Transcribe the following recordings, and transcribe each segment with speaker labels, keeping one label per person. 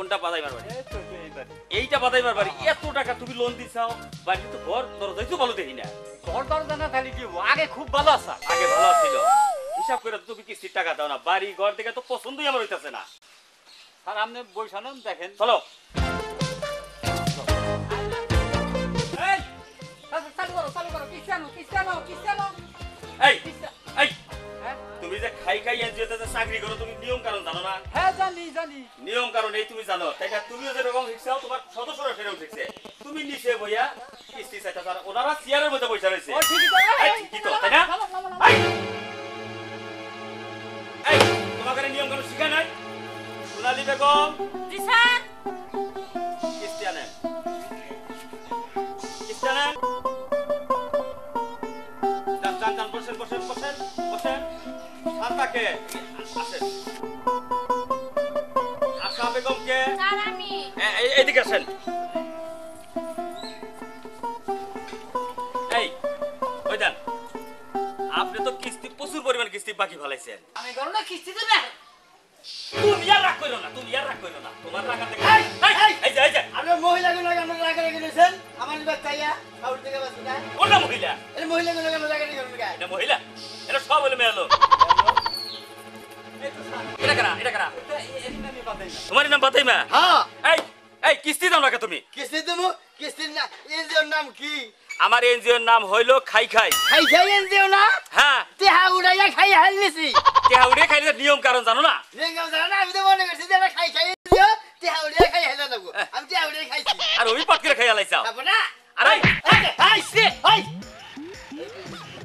Speaker 1: কোনটা বাদাইবার বাড়ি? এইটা বাদাইবার বাড়ি। এত টাকা তুমি লোন দিছাও, বাড়ি তো ঘর দরজাইছো ভালো দেখি না।
Speaker 2: ঘর দরজা না খালি কি আগে খুব ভালো আছে।
Speaker 1: আগে ভালো ছিল, হিসাব করে তুমি কিস্তির টাকা দাও না। বাড়ি ঘর দেখে তো পছন্দই আমার হইতাছে না।
Speaker 2: স্যার আপনি বইসান দেখেন।
Speaker 1: চলো এই এই তুমি যে খাই খাই এনজিওতে যে চাকরি করো, তুমি নিয়ম কারণ জানো না?
Speaker 2: হ্যাঁ জানি জানি।
Speaker 1: নিয়ম কারণ এই তুমি জানো, তাই না? তুমিও যেরকম শিখছাও, তোমার সদস্যরা সেরকম শিখছে। তুমি নিচে বইয়া কিস্তি চাইতা, আর ওনারা চেয়ারের মধ্যে বসে রয়েছে। ঠিকই তো, তাই না? এই তোমাকে নিয়ম কারণ শিখা নাই? সোনালী বেগম,
Speaker 3: জি স্যার।
Speaker 1: কিস্তি আনেন, কিস্তি আনেন। বসেন বসেন বসেন বসেন। শান্তাকে আসেন। আশা বেগমকে
Speaker 3: স্যার আমি।
Speaker 1: এইদিকে আসেন। এই ওই দেন, আপনি তো কিস্তি প্রচুর পরিমাণ কিস্তি বাকি ফেলাইছেন।
Speaker 2: আমি করো না কিস্তি দেবে।
Speaker 1: তুমি আর রাগ করো না, তুমি আর রাগ করো না। তোমার রাগ আছে। এই যে
Speaker 4: আপনি মহিলাগুলো কেন রাগ রেখে দিয়েছেন? আমার নিবাস চাইয়া খাউর থেকে বাঁচি না।
Speaker 1: কোনটা মহিলা?
Speaker 4: এই মহিলাগুলো কেন রাগ রেখে দিয়েছেন?
Speaker 1: এটা মহিলা? এটা সব হলো মেয়ে লোক। এটা কারা? এটা কারা? তোমার নাম বাতাইমা?
Speaker 4: হ্যাঁ।
Speaker 1: এই এই কিস্তি দাও না কে তুমি?
Speaker 4: কিস্তি দেবো? কিস্তির না এনজিওর নাম কি?
Speaker 1: আমার এনজিওর নাম হইলো খাই খাই।
Speaker 4: খাই খাই এনজিও না?
Speaker 1: হ্যাঁ,
Speaker 4: তেহা উড়াইয়া খাই হারিয়েছি।
Speaker 1: তেহা উড়ে খাইলে নিয়ম কারণ জানো না?
Speaker 4: রেঙ্গাম জানা না, আমি তো মনে করছি যে খাই খাই এনজিও তেহা উড়াইয়া খাই হারিয়ে দেবো। আমি তেহা উড়াইয়া খাইছি।
Speaker 1: আর ওই পাট করে খাইয়া লাইছাও।
Speaker 4: খাবো না?
Speaker 1: আরে
Speaker 4: হাই সে হাই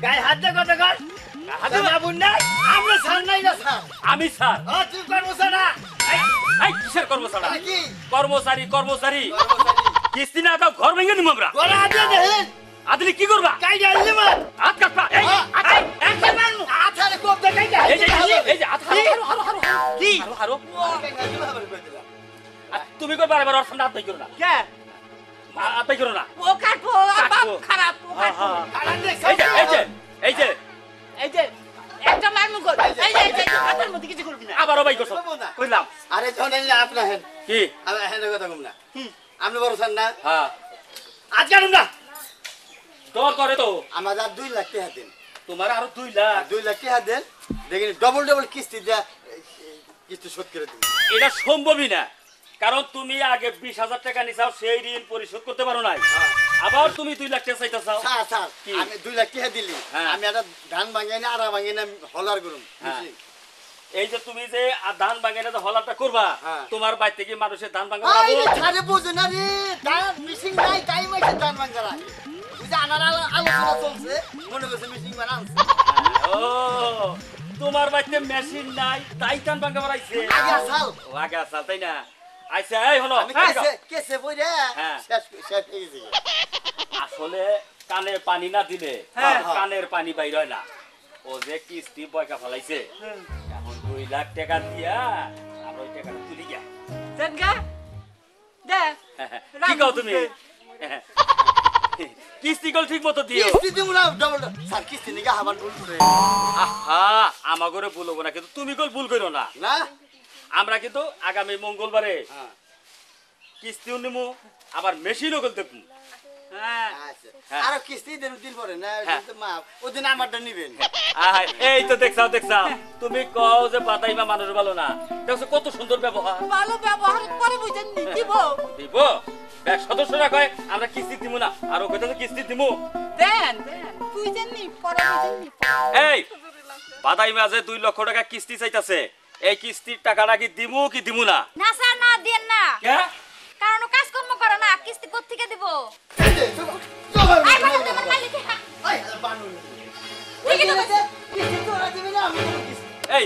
Speaker 4: গায়ে হাত দে কত কর হাত দে বাবু না আমরা ছাড় নাই না স্যার
Speaker 1: আমি স্যার।
Speaker 4: হ্যাঁ তুই করবো না
Speaker 1: এই কিসের কর্মচারী?
Speaker 4: কি
Speaker 1: কর্মচারী কর্মচারী কিস্তি না দাও ঘর ভেঙে নিব আমরা।
Speaker 4: গলা দিয়ে দেখেন
Speaker 1: আদলি কি করবা?
Speaker 4: কাই যাইলি মা
Speaker 1: হাত কাটবা। এই
Speaker 4: একটা মান আথারে কোপ দে কাই যাই
Speaker 1: এই যে হাত হারো
Speaker 4: কি
Speaker 1: হারো। তুমি কই বারবার ওর সামনে হাত বাই করো না।
Speaker 4: কে
Speaker 1: হাত বাই করো না।
Speaker 3: ও কাটবো বাপ খারাপ ও কাটবো।
Speaker 4: কারা দেখ
Speaker 1: এই যে এই যে এই যে
Speaker 3: এই যে একটা মারমু কর। এই যে হাতের মধ্যে কিছু করবি না।
Speaker 1: আবারও বাই করছো। কইলাম
Speaker 4: আরে যখন এলে আপনা হেন
Speaker 1: কি?
Speaker 4: আমি হেন কথা কম না আপনি বড় স্যার না
Speaker 1: হ্যাঁ,
Speaker 4: আজ কাটুন না
Speaker 1: তোর করে তো
Speaker 4: আমার আর 2 লাখ টাকা দেন
Speaker 1: তোমার আরো 2 লাখ।
Speaker 4: 2 লাখ টাকা দেন দেখেন ডবল ডবল কিস্তি দেয়া কিস্তি শোধ করে দিন
Speaker 1: এটা সম্ভবই না, কারণ তুমি আগে 20,000 টাকা নিছাও, সেই ঋণ পরিশোধ করতে পারো নাই। আবার তুমি 2 লাখ টাকা চাইতা চাও।
Speaker 4: স্যার স্যার
Speaker 1: কি?
Speaker 4: আমি 2 লাখ টাকা দিলি
Speaker 1: হ্যাঁ।
Speaker 4: আমি একটা ধান ভাঙাই না আড়া ভাঙাই না হলার করুন
Speaker 1: হ্যাঁ। এই যে তুমি যে ধান ভাঙাইনা যে হলাটা করবা,
Speaker 4: হ্যাঁ।
Speaker 1: তোমার বাড়ি থেকে মানুষের ধান ভাঙা
Speaker 4: আই
Speaker 1: বলাবো।
Speaker 4: ছাড়ে বোঝে না রে ধান মিশিং নাই টাইম আছে ধান ভাঙা রাখে ওই যে আনার আলোচনা চলছে মনে করছে মিশিং বানাচ্ছে
Speaker 1: ও তোমার বাড়িতে মেশিন নাই, তাই ধান ভাঙা বাড়াইছে।
Speaker 4: আগে আসাল
Speaker 1: ও আগে আসাল, তাই না? আইসা এই হলো
Speaker 4: আমি কেসে বইরে
Speaker 1: হ্যাঁ।
Speaker 4: শেষ শেষ হয়ে গেছে
Speaker 1: আসলে কানে পানি না দিলে
Speaker 4: হ্যাঁ।
Speaker 1: কানের পানি বাইর হয় না। ও যে কিস্তি বয়কা ফেলাইছে, এখন 2 লাখ টাকা দিয়া আমরা ওই টাকাটা তুলি গিয়া।
Speaker 3: দেন গা দে
Speaker 1: কি কও তুমি? কিস্তি কল ঠিক মতো দিও।
Speaker 4: কিস্তি দিমু না ডবল স্যার কিস্তি নিগা হাবান ভুল করে
Speaker 1: আহা আমার ঘরে ভুল হবো না, কিন্তু তুমি কল ভুল করো না।
Speaker 4: না
Speaker 1: আমরা কিন্তু আগামী মঙ্গলবারে
Speaker 4: হ্যাঁ
Speaker 1: কিস্তিও নিমু, আবার মেশিনও কল দেখবো।
Speaker 3: হ্যাঁ
Speaker 4: আচ্ছা
Speaker 1: হ্যাঁ।
Speaker 4: আর কিস্তি দেন দিন পরে না
Speaker 1: হ্যাঁ।
Speaker 4: কিন্তু মা ওদিন আমারটা নিবেন
Speaker 1: আহাই, এই তো দেখছাও দেখছাও, তুমি কও যে বাতাইমা মানুষ ভালো না, দেখছো কত সুন্দর ব্যবহার।
Speaker 3: ভালো ব্যবহার করে বুঝেন নি দিব
Speaker 1: দিব ব্যাগ সদস্যরা কয় আমরা কিস্তি দিমু না, আর ও কইতাছে কিস্তি দিমু।
Speaker 3: দেন দেন বুঝেন নি পরে বুঝেন নি।
Speaker 1: এই বাতাইমা যে 2 লক্ষ টাকা কিস্তি চাইতাছে, এই কিস্তির টাকাটা কি দিমু কি দিমু না?
Speaker 5: না স্যার না দেন না
Speaker 1: কে?
Speaker 5: কারণ ও কাজকর্ম করে না কিস্তি কোত্থেকে দিব
Speaker 4: এই যে চলো
Speaker 5: আই বাবা তোমার মালিক
Speaker 4: আই বানু
Speaker 5: ঠিকই তো বলছে।
Speaker 4: কিস্তি তো ওরা দিবে না আমি দেবো কিস্তি
Speaker 1: এই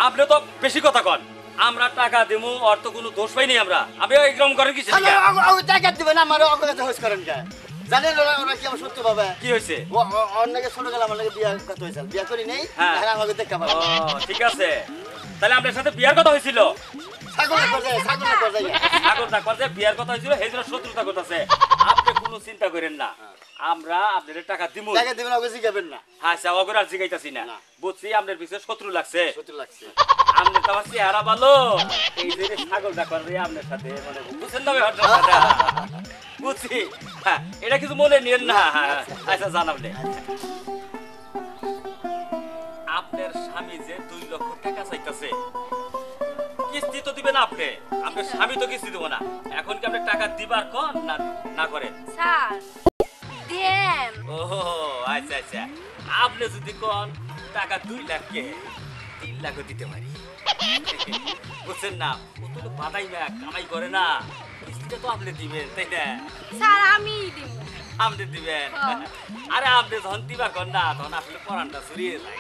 Speaker 1: আপনি তো বেশি কথা কন। আমরা টাকা দিমু, অর্থ কোনো দোষ পাইনি আমরা। আমি এরকম করেন কি?
Speaker 4: আমার টাকা দিবেন আমার অজ্ঞাত হোস করেন কে জানেন ওরা কি আমার সত্য বাবা
Speaker 1: কি হয়েছে?
Speaker 4: অন্যকে ছোট গেল আমার লাগে বিয়া কথা হয়েছিল বিয়া করি নেই
Speaker 1: হ্যাঁ।
Speaker 4: হ্যাঁ আমাকে দেখা পাবো
Speaker 1: ও ঠিক আছে, তাহলে আপনার সাথে বিয়ার কথা হয়েছিল।
Speaker 4: ছাগলের পর্যায়ে
Speaker 1: আগরটা কথা বিয়ার কথা হয়েছিল, সেই জন্য শত্রুতা করতেছে। আপনি কোনো চিন্তা করেন না, আমরা আপনাদের টাকা দিমু
Speaker 4: টাকা দিবেন ওকে জিগাবেন না
Speaker 1: হ্যাঁ চাওয়া আর জিগাইতাছি না
Speaker 4: না।
Speaker 1: বুঝছি আপনার পিছনে শত্রু লাগছে
Speaker 4: সত্যি লাগছে
Speaker 1: আপনার তো আমার চেহারা ভালো এই যে ছাগল ডাকার রে আপনার সাথে মানে বুঝছেন না ব্যাপারটা বুঝছি হ্যাঁ এটা কিছু মনে নিয়েন না আচ্ছা জানাবলে আপনার স্বামী যে 2 লক্ষ টাকা চাইতেছে কিস্তি তো দিবেন আপনি আপনার স্বামী তো কিস্তি দেবো না এখন কি আপনি টাকা দিবার কন না না করেন
Speaker 5: স্যার দেন
Speaker 1: ও আচ্ছা আচ্ছা আপনি যদি কোন টাকা 2 লাখ কে 3 লাখও দিতে পারি বুঝছেন না ও তো বাদাই না কামাই করে না কিস্তিটা তো আপনি দিবেন তাই না
Speaker 5: স্যার আমি দিব
Speaker 1: আপনি দিবেন
Speaker 5: হ্যাঁ।
Speaker 1: আরে আপনি যখন দিবার কর না তখন আসলে পরানটা চুরিয়ে যায়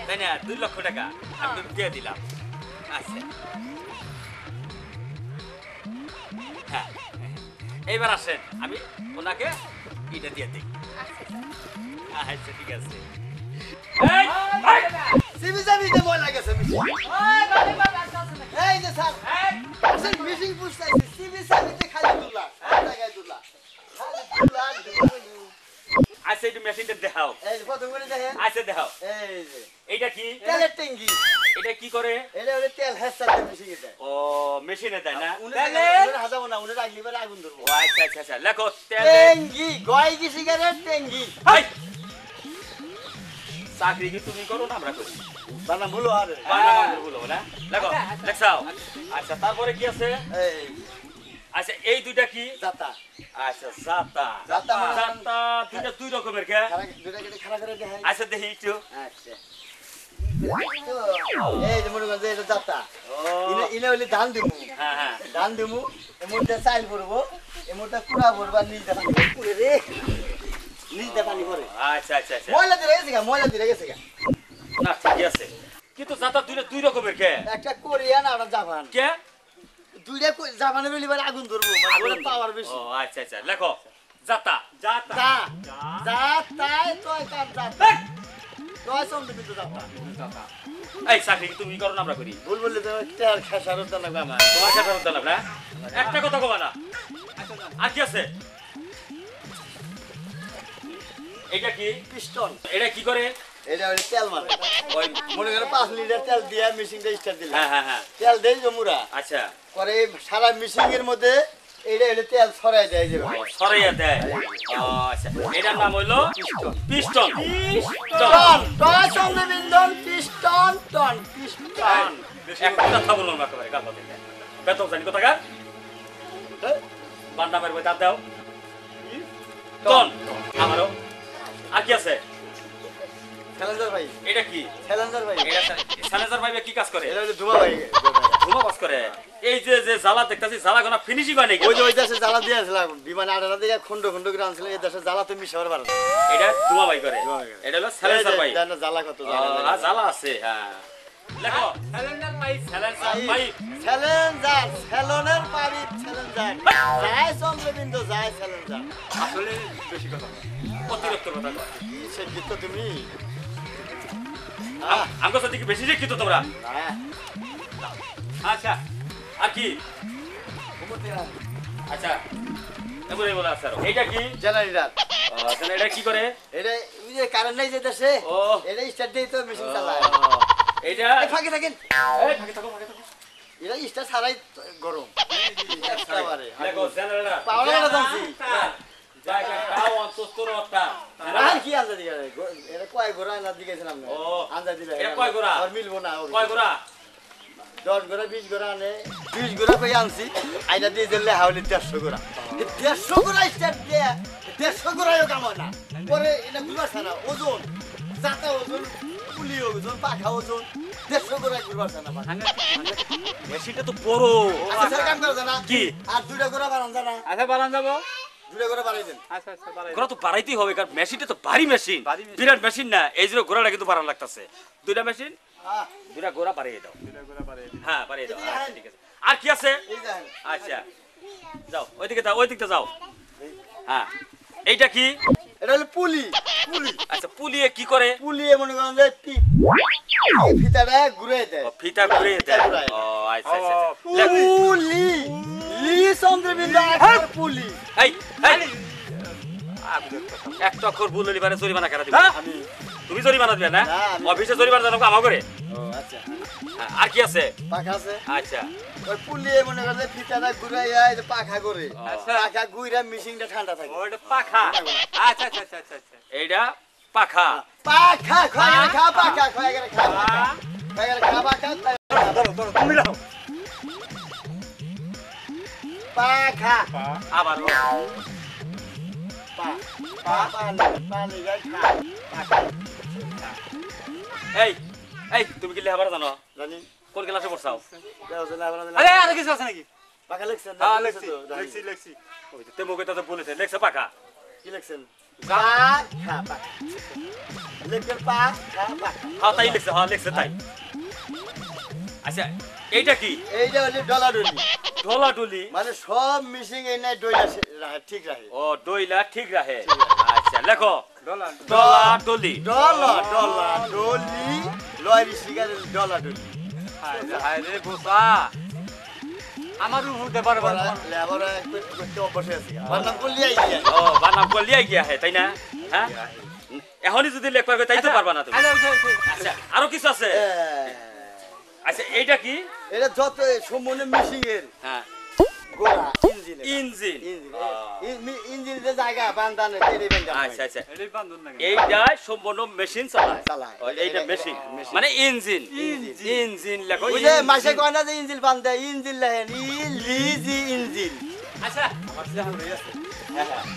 Speaker 1: তাই না 2 লক্ষ টাকা আমি দিয়ে দিলাম আচ্ছা হ্যাঁ এইবার আসেন আমি ওনাকে এটা দিয়ে দিই আচ্ছা ঠিক আছে এই, এই,
Speaker 4: সিবি জাবিতে ময়লা গেছে মিশিং এই যে স্যার আসেন মিশিং পুষতাছি সিবি জাবিতে খালি দুলা টাকায় দুলা খালি দুলা
Speaker 1: আচ্ছা একটু মেশিনটা দেখাও
Speaker 4: এই প্রথম করে দেখেন
Speaker 1: আচ্ছা দেখাও
Speaker 4: এই যে
Speaker 1: এইটা কি
Speaker 4: তেলের ট্যাঙ্কি
Speaker 1: এটা কি করে
Speaker 4: এটা হলো তেল হেসাতে মিশিং এটা
Speaker 1: ও মেশিনে দেয় না
Speaker 4: উনি হাজাবো না উনি রাখলি পরে আগুন ধরবো
Speaker 1: ও আচ্ছা আচ্ছা আচ্ছা লেখো তেল
Speaker 4: ট্যাঙ্কি গয় কি সিগারেট ট্যাঙ্কি
Speaker 1: এই! চাকরি কি তুমি করো না আমরা করি
Speaker 4: বানা ভুলো আর
Speaker 1: বাংলা বলো না লেখো লেখাও আচ্ছা তারপরে কি আছে
Speaker 4: এই
Speaker 1: আচ্ছা এই দুইটা কি
Speaker 4: জাতা
Speaker 1: আচ্ছা জাতা
Speaker 4: জাতা মানে-
Speaker 1: জাতা দুইটা 2 রকমের কে
Speaker 4: খারা দুটা কেটে খারা করে দেখাই
Speaker 1: আচ্ছা দেখি একটু
Speaker 4: আচ্ছা এই যে মনে করেন যে এটা জাতা
Speaker 1: ও
Speaker 4: ইনে হইলে ধান দিমু
Speaker 1: হ্যাঁ হ্যাঁ
Speaker 4: ধান দিমু এর মধ্যে চাইল করবো এর মধ্যে কুড়া ভরবা নিজে পানি করে রে নিজে পানি করে
Speaker 1: আচ্ছা আচ্ছা আচ্ছা
Speaker 4: ময়লা দিয়ে গেছে গা ময়লা দিয়ে গেছে গা
Speaker 1: না ঠিক আছে কিন্তু জাতা দুইটা 2 রকমের কে
Speaker 4: একটা কোরিয়ান আর একটা জাপান
Speaker 1: কে
Speaker 4: দুইটা জাপানের হইলে আগুন ধরবো মানে ওটা পাওয়ার বেশি
Speaker 1: ও আচ্ছা আচ্ছা লেখো জাতা জাতা
Speaker 4: তা জাতায় তোয় কাম জাতা তোয় সঙ্গে কিন্তু জাতা
Speaker 1: এই চাকরি কি তুমি করো না আমরা করি
Speaker 4: ভুল বললে তো তেল খেসারত লাগবে আমার
Speaker 1: তোমার সাথে হতো না একটা কথা কবা না আর কি আছে এটা কি
Speaker 4: পিস্টন
Speaker 1: এটা কি করে
Speaker 4: এটা হইলে তেল মারে
Speaker 1: ওই
Speaker 4: মনে করে 5 লিটার তেল দিয়া মেশিনটা স্টার্ট দিলাম
Speaker 1: হ্যাঁ হ্যাঁ হ্যাঁ
Speaker 4: তেল দেই জমুরা
Speaker 1: আচ্ছা
Speaker 4: পরে সারা মেশিং এর মধ্যে এইটা এটা তেল ছড়াই দেয় যে
Speaker 1: সরাইয়া দেয় ও আচ্ছা এটার নাম হইলো পিস্টন
Speaker 4: টন টন সঙ্গে বিন্দন পিস্টন টন পিস্টন
Speaker 1: একটা কথা বলবো না একেবারে গাল পাতে বেতন জানি কথা কার বান্না মারবে দাঁত দাও টন আমারও আর কি আছে
Speaker 4: চ্যালেঞ্জার ভাই
Speaker 1: এটা কি
Speaker 4: চ্যালেঞ্জার ভাই
Speaker 1: এটা স্যানিটাইজার ভাইবে কি কাজ করে
Speaker 4: এটা হচ্ছে ধোঁয়া ভাই
Speaker 1: ধুমা কাজ করে এই যে যে জ্বালা দেখতাছি জ্বালা কোনা ফিনিশিং হয় নাকি
Speaker 4: ওই যে ওই দেশে জ্বালা দিয়ে আসলাম বিমানে আড়াটা দিয়ে খন্ড খন্ড করে আনছিল এই দেশে জ্বালা তো মিশাবার পারে না
Speaker 1: এটা ধুমা ভাই করে
Speaker 4: ধোঁয়া ভাই করে।
Speaker 1: এটা হলো স্যানিটাইজার ভাই
Speaker 4: জানো জ্বালা কত
Speaker 1: আর জ্বালা আছে হ্যাঁ লেখো স্যানিটাইজার ভাই
Speaker 4: চ্যালেঞ্জার সেলনের পাবি চ্যালেঞ্জার যায় চন্দ্রবিন্দু যায় চ্যালেঞ্জার
Speaker 1: আসলে বেশি কথা অতিরিক্ত কথা কয়
Speaker 4: কি শিক্ষিত তুমি
Speaker 1: আমগো সাথে কি বেশি শিক্ষিত তোমরা
Speaker 4: হ্যাঁ
Speaker 1: আচ্ছা আর কি আচ্ছা এবারে বলা স্যার এটা কি
Speaker 4: জেনারেটর
Speaker 1: তাহলে এটা কি করে
Speaker 4: এটা ওই যে কারেন্ট নাই যে দেশে
Speaker 1: ও
Speaker 4: এটা স্টার্ট দেই তো মেশিন চালায়
Speaker 1: এটা
Speaker 4: এই ফাঁকে থাকেন
Speaker 1: এই ফাঁকে থাকো
Speaker 4: এটা স্টার্ট ছাড়াই গরম একেবারে
Speaker 1: দেখো জেনারেটর
Speaker 4: পাওয়ার বলা জানছি
Speaker 1: জায়গা তাও অন্তস্তর ওটা
Speaker 4: আর কি আনজা দিকে এটা কয় ঘোড়া না দিকেছিলাম না
Speaker 1: ও
Speaker 4: আনজা দিবে
Speaker 1: এটা কয় ঘোড়া?
Speaker 4: আর মিলবো না ওর
Speaker 1: কয় গোরা
Speaker 4: 10 ঘোড়া 20 ঘোড়া আনে 20 ঘোড়া কই আনছি আইনা দিয়ে দিলে হাওলি 150 ঘোড়া 150 ঘোড়া স্টার্ট দিয়ে 150 ঘোড়াও কাম হয় না পরে এটা ঘুরবার ছানা ওজন জাতা ওজন পুলি ওজন পাখা ওজন 150 ঘোড়া ঘুরবার ছানা
Speaker 1: মেশিনটা তো বড়
Speaker 4: আচ্ছা স্যার কাম করো জানা
Speaker 1: কি
Speaker 4: আর দুইটা ঘোড়া বানান জানা
Speaker 2: আচ্ছা বানান যাবো
Speaker 4: দুইটা ঘোড়া বানাই দেন
Speaker 2: আচ্ছা আচ্ছা বানাই
Speaker 1: গোরা তো বাড়াইতেই হবে কারণ মেশিনটা তো ভারী মেশিন
Speaker 2: ভারী মেশিন।
Speaker 1: বিরাট মেশিন না এই জন্য গোড়াটা কিন্তু বাড়ানো লাগতেছে দুইটা মেশিন
Speaker 4: হ্যাঁ
Speaker 1: দুইটা গোড়া বাড়িয়ে দাও
Speaker 2: বানাই
Speaker 1: হ্যাঁ বাড়িয়ে দাও আচ্ছা, ঠিক আছে আর কি আছে
Speaker 4: এই দেখেন
Speaker 1: আচ্ছা যাও ওইদিকে যাও ওইদিকে যাও হ্যাঁ এইটা কি
Speaker 4: এটা হলো পুলি পুলি
Speaker 1: আচ্ছা পুলিয়ে কি করে
Speaker 4: পুলিয়ে মনে করেন যে এই ফিতাটা ঘুরে দেয়
Speaker 1: ও, ফিতা ঘুরে দেয়
Speaker 4: ঘুরায়।
Speaker 1: ও আচ্ছা আচ্ছা আচ্ছা। লেখো।
Speaker 4: পুলি লি চন্দ্রবিন্দু আকার পুলি
Speaker 1: এই এই একটা অক্ষর ভুল হলে পারে জরিমানা কেন দিবে
Speaker 2: হ্যাঁ?
Speaker 4: আমি
Speaker 1: তুমি জরিমানা দিবে না
Speaker 4: না, আমি-
Speaker 1: অফিসে জরিমানা জানো কামাও করে
Speaker 4: ও আচ্ছা
Speaker 1: আর কি আছে
Speaker 4: পাখা আছে
Speaker 1: আচ্ছা
Speaker 4: ওই পুলিয়ে মনে করে ফিতাটা ঘুরাইয়া এই যে পাখা করে
Speaker 2: আচ্ছা।
Speaker 4: পাখা ঘুরা মেশিনটা ঠান্ডা থাকে
Speaker 2: ওটা পাখা আচ্ছা আচ্ছা আচ্ছা আচ্ছা আচ্ছা
Speaker 1: এইটা পাখা
Speaker 4: পাখা খয়া খা পাখা খয়া গেলে খা খয়া গেলে খা পাখা
Speaker 2: তুমি রাখো
Speaker 4: পাখা
Speaker 1: আবার
Speaker 4: পা পা পা পা লিগা খা পাখা
Speaker 1: এই এই তুমি কি লেখাপড়া জানো
Speaker 4: জানি
Speaker 1: কোন ক্লাসে পড়ছাও
Speaker 4: দেও না বলা
Speaker 2: আরে আর কিছু আছে নাকি
Speaker 4: পাখা লিখছেন
Speaker 2: হ্যাঁ লেখছি লেখছি লেখছি
Speaker 1: ওই তো তেমুকে তো বলেছে লেখছে পাখা
Speaker 4: কি লিখছেন পাখা পাখা লিখছেন পাখা পাখা
Speaker 1: হ্যাঁ তাই লেখছে হ্যাঁ লেখছে তাই আচ্ছা এইটা কি
Speaker 4: এইটা হলো ডলাডলি
Speaker 1: ঢোলাঢুলি
Speaker 4: মানে সব মিশিং এই নাই ডইলা ঠিক রাখে
Speaker 1: ও দইলা ঠিক রাখে আচ্ছা লেখো
Speaker 2: ডলার
Speaker 1: ঢোলাঢুলি
Speaker 4: ডলার ডলার ডলি লয়রি শিকার ডলার ডলি
Speaker 2: হায় রে গোসা আমার উপর দেবার
Speaker 4: লেবার করতে অভ্যাস আছে আমার নাম করলি আইয়া
Speaker 1: ও বানাম করলি গিয়া হে তাই না হ্যাঁ এখনই যদি লেখ পারবে তাই তো পারবা না তুমি আচ্ছা আরো কিছু আছে আচ্ছা এইটা কি
Speaker 4: এটা যত সম্পূর্ণ মিশিং এর
Speaker 1: হ্যাঁ
Speaker 4: গোড়া ইঞ্জিন
Speaker 1: ইঞ্জিন
Speaker 4: ইঞ্জিন যে জায়গা বান্দানে তেরে বান্দা
Speaker 1: আচ্ছা আচ্ছা
Speaker 2: এটাই বান্ধন না
Speaker 1: এইটা সম্পূর্ণ মেশিন চালায়
Speaker 4: চালায়।
Speaker 1: ও, এইটা মেশিন মানে ইঞ্জিন ইঞ্জিন লেখো
Speaker 4: ওই যে
Speaker 1: ইঞ্জিন।
Speaker 4: মাসে কয় না যে ইঞ্জিন বান্দা ইঞ্জিন লেহেন লিজি ইঞ্জিন
Speaker 1: আচ্ছা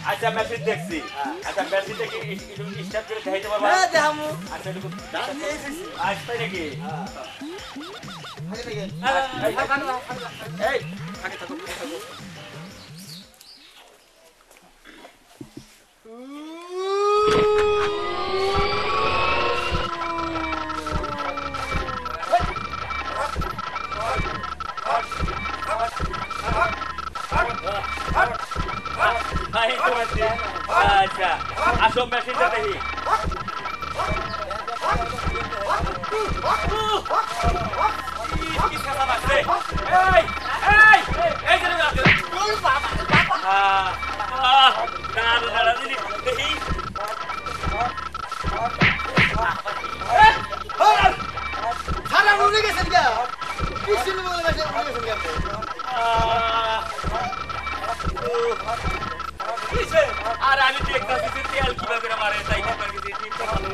Speaker 1: আচ্ছা মেশিন দেখছি আচ্ছা মেশিন দেখি স্টার্ট করে দেখাইতে পারবা
Speaker 4: হ্যাঁ দেখামু
Speaker 1: আচ্ছা একটু
Speaker 4: দাঁড়িয়ে এসেছি
Speaker 1: আজ তাই নাকি
Speaker 4: আগে থেকে
Speaker 1: এই আগে থাকো থাকো ভাই তো আছে আচ্ছা আসো মেশিনটা দেখি কি কথা আছে এই এই এই যে আছে দাঁড়া দিলি দেখি
Speaker 4: সারা উড়ে গেছেন কে কিসিল বলে গেছে উড়ে গেছেন কে
Speaker 1: কিসে আর আমি দেখতাছি যে তেল কিভাবে মারে তাই কি করে দিছি ঠিক ভালো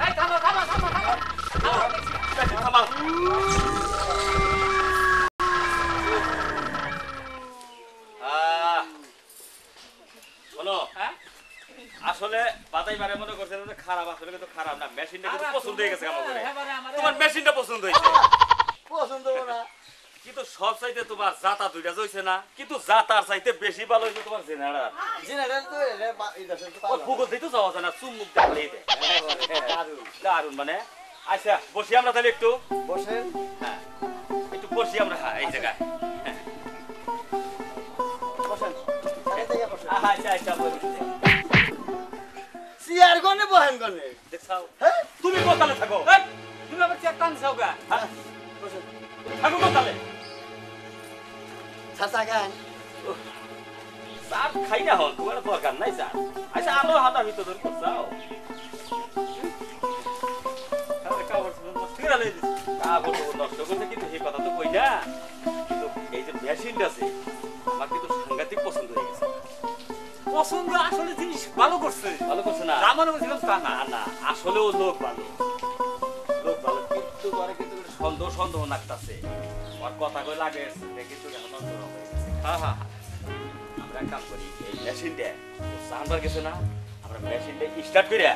Speaker 2: এই থামো থামো থামো থামো
Speaker 1: থামাও শোনো
Speaker 2: হ্যাঁ
Speaker 1: আসলে বাতাই বারে মনে করছে যে খারাপ আসলে কিন্তু খারাপ না মেশিনটা কিন্তু পছন্দ হয়ে গেছে আমার করে
Speaker 2: এবারে আমারে
Speaker 1: তোমার মেশিনটা পছন্দ হয়েছে
Speaker 4: পছন্দ না
Speaker 1: কিন্তু সব চাইতে তোমার জাতা দুইটা হইছে না কিন্তু জাতার চাইতে বেশি ভালো হইছে তোমার জেনারেটর
Speaker 4: জেনারেল তো এলে ইদাসন তো
Speaker 1: ও ফুগল দিতে যাওয়া যায় না চুমুক দেখলে দে দারুন মানে আচ্ছা বসি আমরা তাহলে একটু
Speaker 4: বসেন
Speaker 1: হ্যাঁ একটু বসি আমরা হ্যাঁ এই জায়গায়
Speaker 4: বসেন আগে থেকে বসেন
Speaker 1: আচ্ছা আচ্ছা বসি
Speaker 4: সিয়ার গনে বহেন গনে
Speaker 1: দেখছাও
Speaker 4: হ্যাঁ
Speaker 1: তুমি কোথালে থাকো
Speaker 2: এই, তুমি আবার চেক টানছাও গা
Speaker 1: হ্যাঁ
Speaker 4: বসেন
Speaker 1: থাকো কোথালে
Speaker 4: চাচা গান
Speaker 1: সাপ খাই না হন তোমার দরকার নাই স্যার আচ্ছা আলো হাতা ভিতর ধরে করছাও কাপড় নষ্ট করছে কিন্তু এই কথা তো কই না কিন্তু এই যে মেশিনটা আছে আমার কিন্তু সাংঘাতিক পছন্দ হয়ে গেছে
Speaker 2: পছন্দ আসলে জিনিস ভালো করছে
Speaker 1: ভালো করছে না
Speaker 2: আমার বলছিলাম তা না
Speaker 1: না না আসলেও লোক ভালো কিন্তু করে কিন্তু সন্দেহ সন্দেহ লাগতাছে আমার কথা কই লাগে কিন্তু এখন অন্তর হয়ে গেছে
Speaker 2: হ্যাঁ হ্যাঁ
Speaker 1: আমরা এক কাম করি এই মেশিনটা সানবার গেছে না আমরা মেশিনটা স্টার্ট করিয়া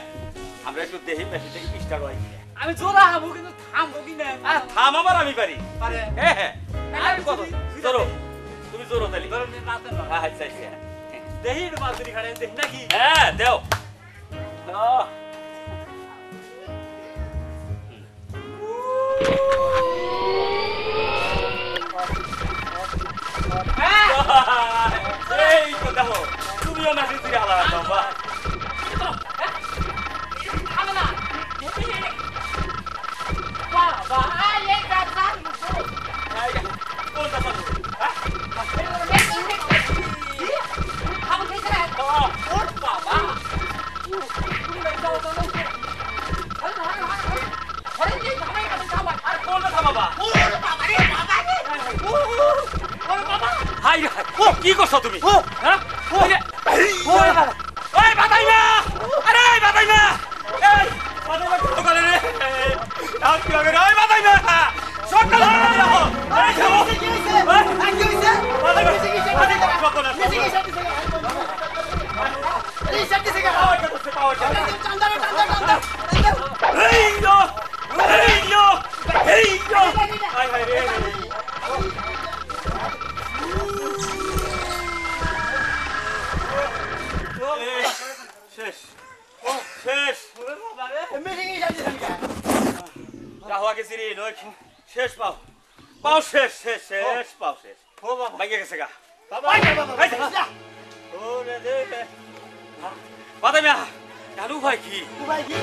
Speaker 1: আমরা একটু দেখি মেশিনটা স্টার্ট হয় কিনা
Speaker 2: আমি জোড়া হাবো কিন্তু থামবো কি না
Speaker 1: থাম আবার আমি পারি
Speaker 2: পারে
Speaker 1: হ্যাঁ হ্যাঁ আমি কত জোরো তুমি জোরো তালি
Speaker 2: ধরো নাতে না
Speaker 1: আচ্ছা আচ্ছা
Speaker 2: দেহি মাছুরি খাড়ে দেখ নাকি
Speaker 1: হ্যাঁ দেও এই তো দেখো তুমিও মেশিন ফিরে আলাদা বাবা
Speaker 2: থামে না বাবা এই দাদা
Speaker 1: কোনটা চালু
Speaker 2: খাবো ঠিক আছে
Speaker 1: বন্ধ খা বাবা
Speaker 3: ওরে বাবা রে বাবা রে ওরে বাবা
Speaker 1: হাই রে হাই। ও কি করছো তুমি হ্যাঁ
Speaker 3: ওরে বাবা
Speaker 1: এই বাদাই না আরে বাদাই না এই বাদাই না কি করে রে আর কি হবে রে বাদাই না সকাল হয়ে গেল এই যাও
Speaker 3: কি হইছে কি হইছে
Speaker 1: বাদাই না
Speaker 3: কি হইছে
Speaker 1: বাদাই না সকাল
Speaker 3: রিসার্চ দিছে গা
Speaker 1: পাওয়ার করতে পাওয়ার
Speaker 3: টান্দা
Speaker 1: এই লো হাই হাই রে শেষ শেষ
Speaker 3: মিটিং রিসার্চ দিছে গা
Speaker 1: যাও আগে সিরি নয় শেষ পাও পাও শেষ শেষ শেষ পাও শেষ
Speaker 3: ও বাবা
Speaker 1: ভাঙে গেছে গা
Speaker 3: বাবা বাবা
Speaker 1: ওরে দে বাদাই না জানু ভাই কি
Speaker 3: ভাই কি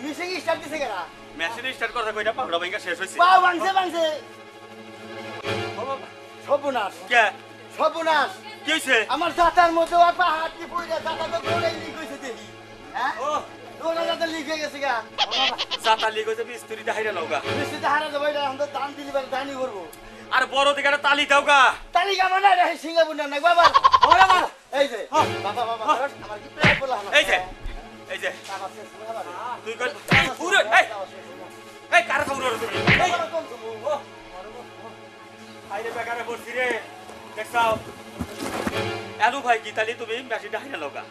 Speaker 3: মিটিং রিসার্চ দিছে গা
Speaker 1: মেশিন স্টার্ট করতে কইটা পাগড়া ভাঙা শেষ হইছে
Speaker 3: বাবা ভাঙছে সর্বনাশ
Speaker 1: কে
Speaker 3: সর্বনাশ
Speaker 1: কি হইছে
Speaker 3: আমার দাতার মধ্যে আর পাহাড় কি পড়ে দাতা তো দৌড়াই লিক হইছে দেখি হ্যাঁ
Speaker 1: ও
Speaker 3: দৌড়া দাতা লিক হয়ে গেছে গা
Speaker 1: সাতা লিগ হইছে বিস্তুরি দাইরা লওগা
Speaker 3: নিশ্চিত হারা দেবো এটা আমরা দান দিলি বার দানি করবো
Speaker 1: আর বড় দিকে একটা তালি দাওগা
Speaker 3: তালি কামা না রে সিঙ্গাপুর না বাবা ওরে বাবা এই যে বাবা বাবা আমার কি প্রেম বলা
Speaker 1: এই যে তুই কই পুরো এই কার খবর তুমি এই আইরে বেকারে বসছি রে দেখছাও আলু ভাই কি তালি তুমি মেশিন দাইরা লওগা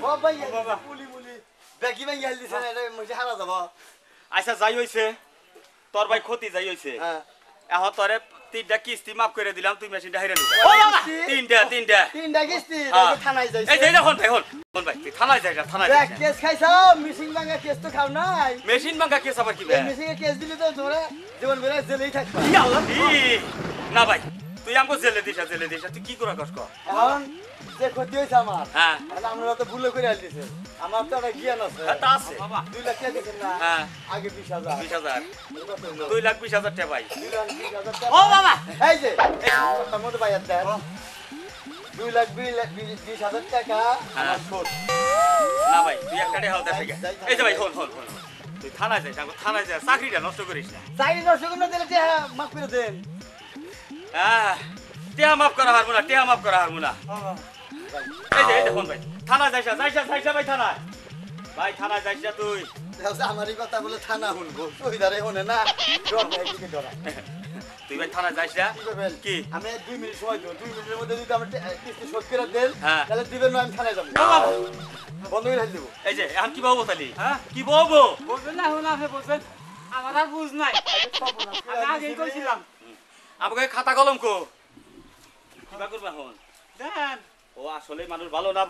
Speaker 3: বাবা বাবা পুলি পুলি বেকি ভাই গেল দিছে না মজা হারা যাব
Speaker 1: আচ্ছা যাই হইছে তোর ভাই ক্ষতি যাই হইছে
Speaker 3: হ্যাঁ
Speaker 1: এখন তোরে 3টা কিস্তি মাফ করে দিলাম তুই মেশিন দাইরা লওগা
Speaker 3: ও বাবা
Speaker 1: 3টা
Speaker 3: তিনটা কিস্তি
Speaker 1: হ্যাঁ।
Speaker 3: থানায় যাইছে
Speaker 1: এই যে এখন ভাই হন ভাই তুই থানায় যাই থানায়
Speaker 3: দেখ কেস খাইছো মিসিং ভাঙা কেস তো খাও নাই
Speaker 1: মেশিন ভাঙা কেস আবার কি ভাই
Speaker 3: মিসিং এর কেস দিলে তো ধরে জীবন বেলা জেলেই থাকবা
Speaker 1: না ভাই তুই আমাকে জেলে দিস তুই কি করা কষ্ট
Speaker 3: এখন যে ক্ষতি হয়েছে আমার
Speaker 1: হ্যাঁ
Speaker 3: তাহলে আমরা তো ভুলে করে আলতেছে আমার তো একটা জ্ঞান আছে
Speaker 1: হ্যাঁ, তা আছে
Speaker 3: 2 লাখ টাকা দিছেন না
Speaker 1: হ্যাঁ
Speaker 3: আগে 20,000
Speaker 1: 20,000 2,20,000 টাকা ভাই
Speaker 3: 2,20,000 ও বাবা এই যে তার মধ্যে ভাই দেন 2,20,000 টাকা আমার শোধ
Speaker 1: না ভাই তুই একটা টাকা হালতে থেকে এই যে ভাই হন তুই থানায় যাই থানায় যা চাকরিটা নষ্ট করিস না
Speaker 3: চাকরি নষ্ট করে দিলে টাকা মাফ করে দেন
Speaker 1: হ্যাঁ টেহা মাফ করা হারমু না এই যে হন ভাই থানায় যাইসা ভাই থানায় যাইসা তুই
Speaker 3: আমারই কথা বলে থানা শুনবো শহীদারে শুনে না ডর ভাই দিকে ডরা
Speaker 1: তুই ভাই থানায় যাইসা
Speaker 3: কি করবেন
Speaker 1: কি
Speaker 3: আমি 2 মিনিট সময় দেব 2 মিনিটের মধ্যে যদি আমার কিস্তি শোধ করে দেন
Speaker 1: হ্যাঁ।
Speaker 3: তাহলে দিবেন না আমি থানায় যাব বন্ধ করে দেব
Speaker 1: এই যে এখন কি বলবো তালি হ্যাঁ কি বলবো
Speaker 2: বলবেন না এখন আপনি বলছেন আমার আর বুঝ নাই আমি আগেই কইছিলাম
Speaker 1: আমাকে খাতা কলম কো কিবা করবা হন
Speaker 2: দেন
Speaker 1: ও আসলে মানুষ ভালো না